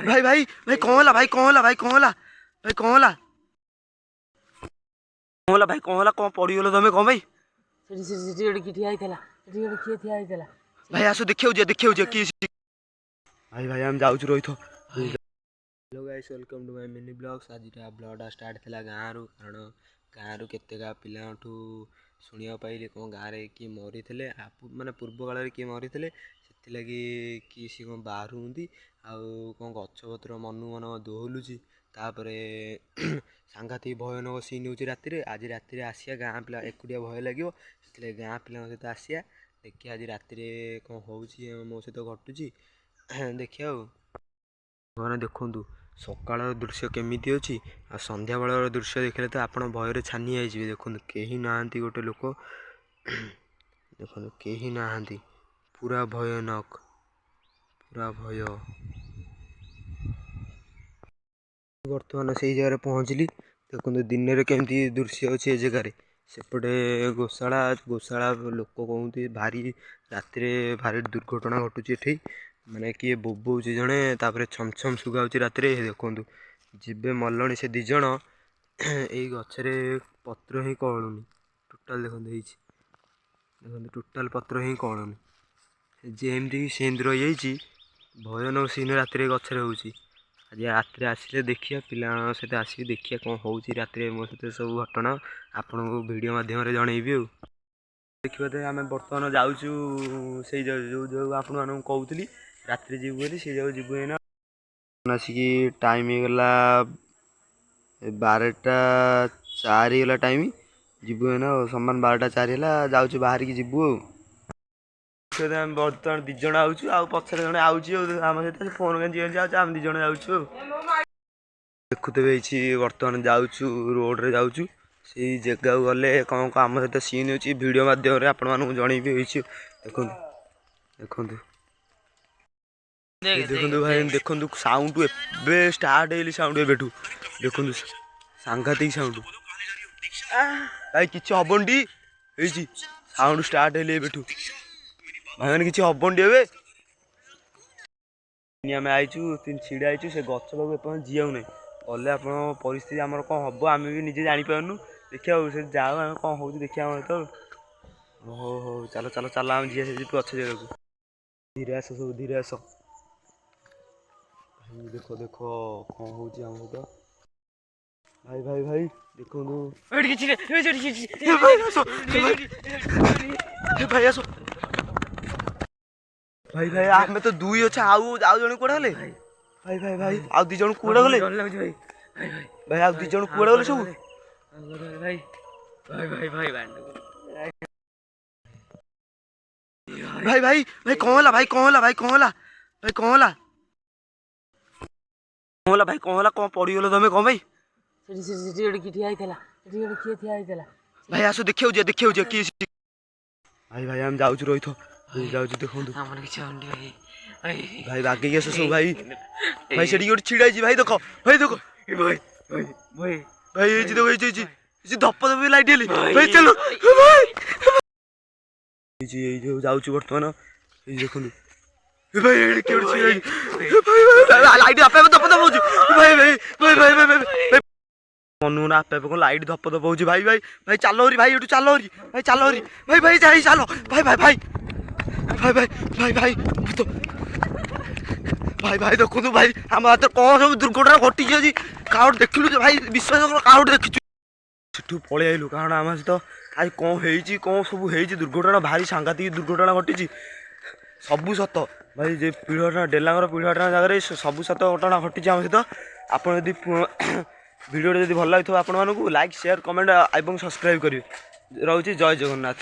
भाई भाई भाई कौन होला भाई कौन होला भाई कौन होला भाई कौन होला कौन होला भाई कौन होला कौन पड़गल तुम कौन भाई भाई आस देखिए कि भाई भाई हम जाऊँ Rohit hello guys welcome to my mini blogs आज ब्लॉगटा स्टार्ट थी गाँव रु कारण गाँव रु केतेगा पिलाठू शुणा पाइली कौन गाँव में किए मरी थे माने पूर्व काल किए मरी थे से लगी कि सी कौन बाहर हूँ आउ कौन गछपत्र मनु मन दोहलुची तापर सांघातिक भयानक सीन हो राति आज राति आसिया गाँ पिला एकुटिया भय लगे से गाँ पिला सहित आसिया देखिए आज राति कौन हो मो सहित घटुची देखिए मैंने देखूँ सकाल दृश्य केमिति अच्छी आ संध्या बेल दृश्य देखले तो आप भयर छानी जाइए देखो कहीं ना गोटे लोक देखो कहीं ना पूरा भयानक पूरा भय बर्तमान से जगह पहुँचली देखो दिन में केमती दृश्य अच्छे ए जगार सेपटे गोशाला लोक कहते भारी राति भारी दुर्घटना घटुची एठी माने किए बोबौचे जड़े तापर छम छम सुगाऊँ राति देखूँ जीवे मलणी से दिज यही गचरे पत्र ही कलुनी टोटाल देखते देखते टोटाल पत्र ही कलुनी जमती सेमती रही भयानक सीन राति गचरे हो आज राति आसिले देखिए पिला सहित आसिक देखिए कौन हो राति मो सहित सब घटना आपण को वीडियो माध्यम जनइबी देखिए आम बर्तमान जाऊँ से जो जो आपण मानक कहूली रात्रि जीव बोली से जगह जीव ना आसिक टाइम गला 12:04 गला टाइम जीव ना समान 12:04 है जाऊँ बाहर की जीवु बर्तमान दिज आउचु आ पछे जड़े आम सहित फोन आम दिज जाऊँ देखुते बर्तमान जाऊँ रोड रे जाऊँ से जगह गले कौन कौन आम सहित सीन हो वीडियो माध्यम आपण मानक जनइबी देखो देखो देखो भाई देखो साउंड ए स्टार्ट है साउंड एबेठू देखो सांघातिक साउंड भाई किसी हबन टी साउंड स्टार्ट है एबेठू भाई मैंने किसी हबन टी ए आम आईचु छिड़ा आईचु से गछ पाक एपर् जीव ना गले आप परिस्थिति आम कौन हम आम भी निजे जापारू देखिए से जाओ आम कौन हो देखिए तो हो हो चलो चलो चल आम जी से गछ जगह को धीरे आस सब धीरे आस देखो देखो कौन हो सहित भाई भाई भाई देखो भाई आस भाई भाई आम तो दुई अच्छे आउ जन कौड़े गले भाई भाई भाई आउ दी जन कौड़े गले भाई आउ दी जन कौड़े गले सब भाई भाई भाई भाई भाई भाई भाई कौन होला भाई कौन होला भाई कौन होला भाई कौन होला कौन होला भाई कौन होला कौन पड़गल तुम कौन भाई भाई आस देखिए कि भाई भाई हम जाऊँ रोहित जाऊँ देखो भाई बागे आस सब भाई भाई से गोटे छिड़ा भाई देखो भाई देखो भाई भाई भाई भाई देखो धप धप लाइट हेली भाई चलो भाई जाऊँ बर्तमान देखो भाई लाइट धप धप भाई भाई भाई भाई भाई मनु ना आपे को लाइट धप धप हो भाई भाई भाई चलो री भाई एटू चलो री भाई चलो री भाई भाई जाई चलो भाई भाई भाई भाई भाई भाई भाई तो भाई भाई देखो भाई आम हाथ कौन सब दुर्घटना घटी काउट देखलु भाई विश्वास काउट देखी सेठू पलि आइलु कारण आम सहित आज कौन सब दुर्घटना भारी सांघातिक दुर्घटना घटी सबू सत भाई जे पीढ़ा डेलांगर पीढ़ा जगह सबू सत घटना घटी आम सहित आप वीडियो जब भल लगे आपण मानक लाइक शेयर कमेंट और सब्सक्राइब करेंगे रोचे जय जगन्नाथ।